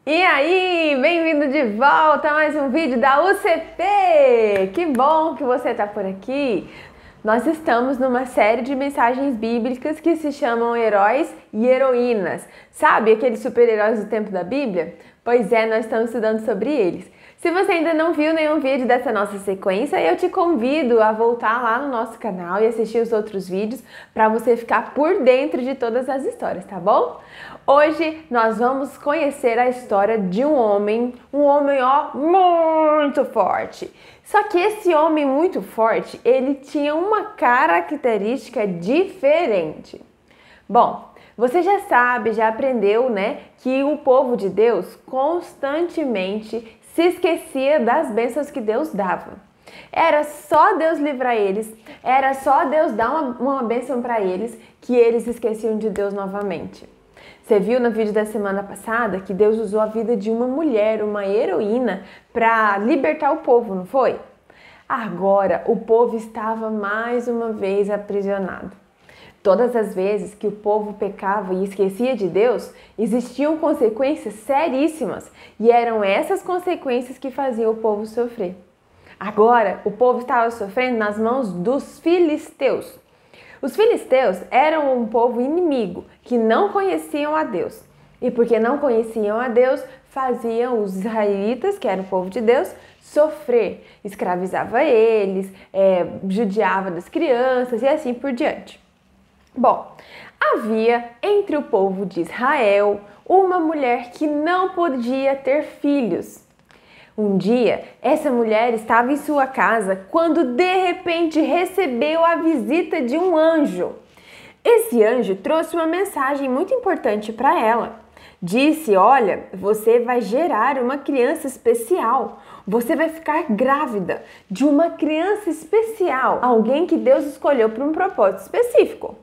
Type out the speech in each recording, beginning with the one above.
E aí, bem-vindo de volta a mais um vídeo da UCP! Que bom que você está por aqui! Nós estamos numa série de mensagens bíblicas que se chamam Heróis e Heroínas. Sabe aqueles super-heróis do tempo da Bíblia? Pois é, nós estamos estudando sobre eles. Se você ainda não viu nenhum vídeo dessa nossa sequência, eu te convido a voltar lá no nosso canal e assistir os outros vídeos para você ficar por dentro de todas as histórias, tá bom? Hoje nós vamos conhecer a história de um homem ó, muito forte. Só que esse homem muito forte, ele tinha uma característica diferente. Bom, você já sabe, já aprendeu, né, que o povo de Deus constantemente se esquecia das bênçãos que Deus dava. Era só Deus livrar eles, era só Deus dar uma bênção para eles, que eles esqueciam de Deus novamente. Você viu no vídeo da semana passada que Deus usou a vida de uma mulher, uma heroína, para libertar o povo, não foi? Agora o povo estava mais uma vez aprisionado. Todas as vezes que o povo pecava e esquecia de Deus, existiam consequências seríssimas, e eram essas consequências que faziam o povo sofrer. Agora, o povo estava sofrendo nas mãos dos filisteus. Os filisteus eram um povo inimigo, que não conheciam a Deus. E porque não conheciam a Deus, faziam os israelitas, que era o povo de Deus, sofrer. Escravizava eles, judiava das crianças e assim por diante. Bom, havia entre o povo de Israel uma mulher que não podia ter filhos. Um dia, essa mulher estava em sua casa quando de repente recebeu a visita de um anjo. Esse anjo trouxe uma mensagem muito importante para ela. Disse: olha, você vai gerar uma criança especial. Você vai ficar grávida de uma criança especial. Alguém que Deus escolheu para um propósito específico.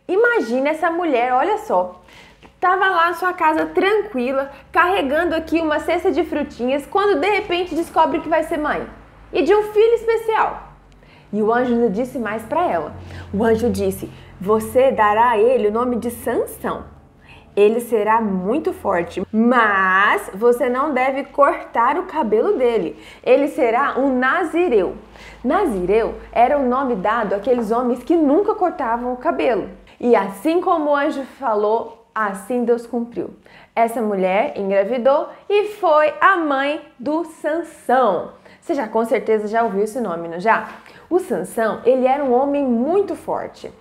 Imagina essa mulher, olha só. Estava lá na sua casa tranquila, carregando aqui uma cesta de frutinhas, quando de repente descobre que vai ser mãe. E de um filho especial. E o anjo disse mais para ela. O anjo disse: você dará a ele o nome de Sansão. Ele será muito forte, mas você não deve cortar o cabelo dele. Ele será um nazireu. Nazireu era o nome dado àqueles homens que nunca cortavam o cabelo. E assim como o anjo falou, assim Deus cumpriu. Essa mulher engravidou e foi a mãe do Sansão. Você já com certeza já ouviu esse nome, não já? O Sansão, ele era um homem muito forte.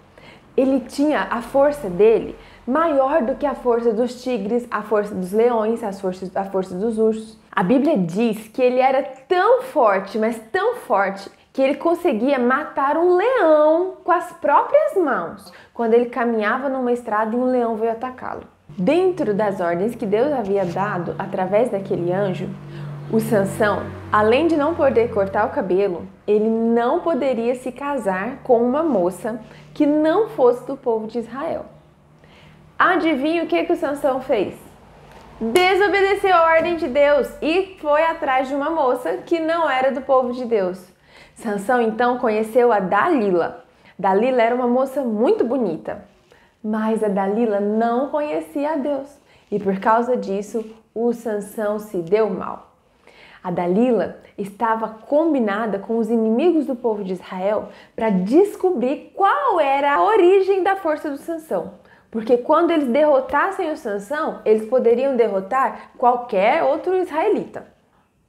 Ele tinha a força dele maior do que a força dos tigres, a força dos leões, a força dos ursos. A Bíblia diz que ele era tão forte, mas tão forte, que ele conseguia matar um leão com as próprias mãos, quando ele caminhava numa estrada e um leão veio atacá-lo. Dentro das ordens que Deus havia dado através daquele anjo, o Sansão, além de não poder cortar o cabelo, ele não poderia se casar com uma moça que não fosse do povo de Israel. Adivinha o que o Sansão fez? Desobedeceu a ordem de Deus e foi atrás de uma moça que não era do povo de Deus. Sansão então conheceu a Dalila. Dalila era uma moça muito bonita, mas a Dalila não conhecia a Deus e por causa disso o Sansão se deu mal. A Dalila estava combinada com os inimigos do povo de Israel para descobrir qual era a origem da força do Sansão. Porque quando eles derrotassem o Sansão, eles poderiam derrotar qualquer outro israelita.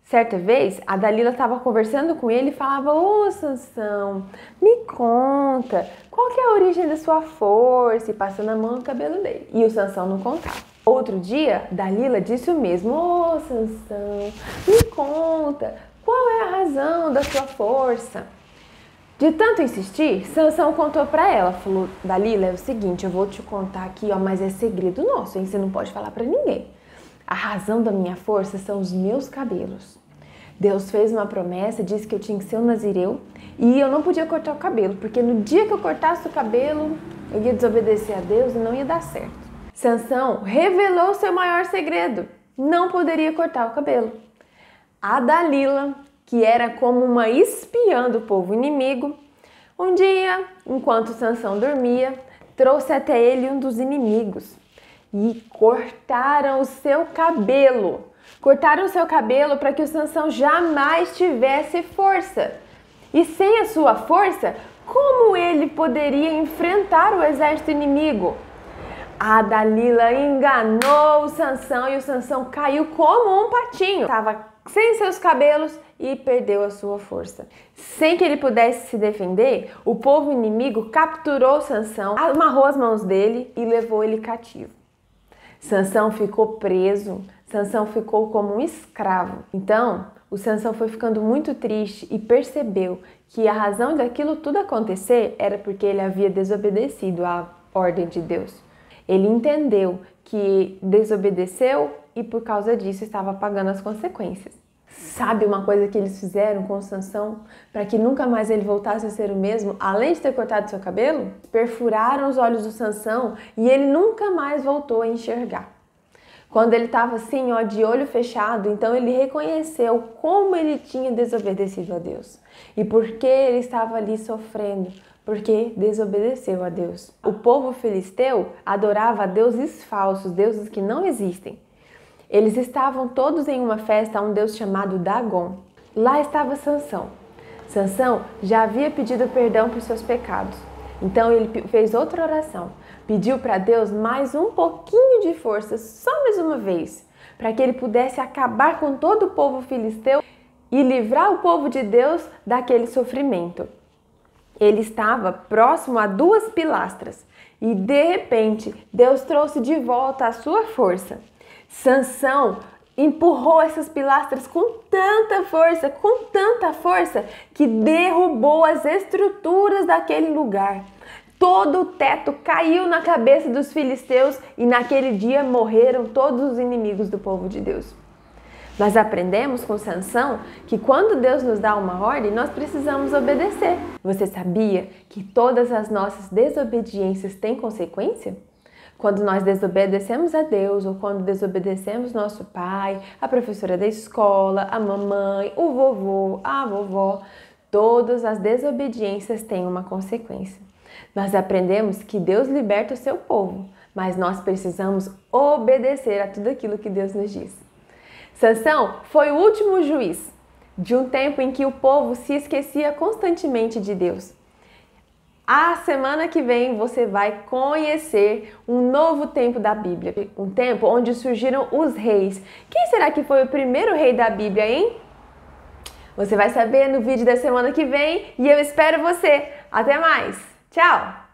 Certa vez, a Dalila estava conversando com ele e falava: ô Sansão, me conta, qual que é a origem da sua força? E passando a mão no cabelo dele. E o Sansão não contava. Outro dia, Dalila disse o mesmo: ô Sansão, me conta, qual é a razão da sua força? De tanto insistir, Sansão contou para ela, falou: Dalila, é o seguinte, eu vou te contar aqui, ó, mas é segredo nosso, hein? Você não pode falar para ninguém. A razão da minha força são os meus cabelos. Deus fez uma promessa, disse que eu tinha que ser um nazireu e eu não podia cortar o cabelo, porque no dia que eu cortasse o cabelo, eu ia desobedecer a Deus e não ia dar certo. Sansão revelou seu maior segredo, não poderia cortar o cabelo. A Dalila, que era como uma espiã do povo inimigo, um dia, enquanto Sansão dormia, trouxe até ele um dos inimigos. e cortaram o seu cabelo. Cortaram o seu cabelo para que o Sansão jamais tivesse força. E sem a sua força, como ele poderia enfrentar o exército inimigo? A Dalila enganou o Sansão e o Sansão caiu como um patinho. Estava sem seus cabelos e perdeu a sua força. Sem que ele pudesse se defender, o povo inimigo capturou Sansão, amarrou as mãos dele e levou ele cativo. Sansão ficou preso, Sansão ficou como um escravo. Então, o Sansão foi ficando muito triste e percebeu que a razão daquilo tudo acontecer era porque ele havia desobedecido à ordem de Deus. Ele entendeu que desobedeceu e por causa disso estava pagando as consequências. Sabe uma coisa que eles fizeram com o Sansão para que nunca mais ele voltasse a ser o mesmo, além de ter cortado seu cabelo? Perfuraram os olhos do Sansão e ele nunca mais voltou a enxergar. Quando ele estava assim, ó, de olho fechado, então ele reconheceu como ele tinha desobedecido a Deus. E por que ele estava ali sofrendo? Porque desobedeceu a Deus. O povo filisteu adorava deuses falsos, deuses que não existem. Eles estavam todos em uma festa a um deus chamado Dagon. Lá estava Sansão. Sansão já havia pedido perdão por seus pecados. Então ele fez outra oração. Pediu para Deus mais um pouquinho de força, só mais uma vez, para que ele pudesse acabar com todo o povo filisteu e livrar o povo de Deus daquele sofrimento. Ele estava próximo a duas pilastras e de repente Deus trouxe de volta a sua força. Sansão empurrou essas pilastras com tanta força que derrubou as estruturas daquele lugar. Todo o teto caiu na cabeça dos filisteus e naquele dia morreram todos os inimigos do povo de Deus. Nós aprendemos com Sansão que quando Deus nos dá uma ordem, nós precisamos obedecer. Você sabia que todas as nossas desobediências têm consequência? Quando nós desobedecemos a Deus ou quando desobedecemos nosso pai, a professora da escola, a mamãe, o vovô, a vovó, todas as desobediências têm uma consequência. Nós aprendemos que Deus liberta o seu povo, mas nós precisamos obedecer a tudo aquilo que Deus nos diz. Sansão foi o último juiz de um tempo em que o povo se esquecia constantemente de Deus. A semana que vem você vai conhecer um novo tempo da Bíblia, um tempo onde surgiram os reis. Quem será que foi o primeiro rei da Bíblia, hein? Você vai saber no vídeo da semana que vem e eu espero você. Até mais! Tchau!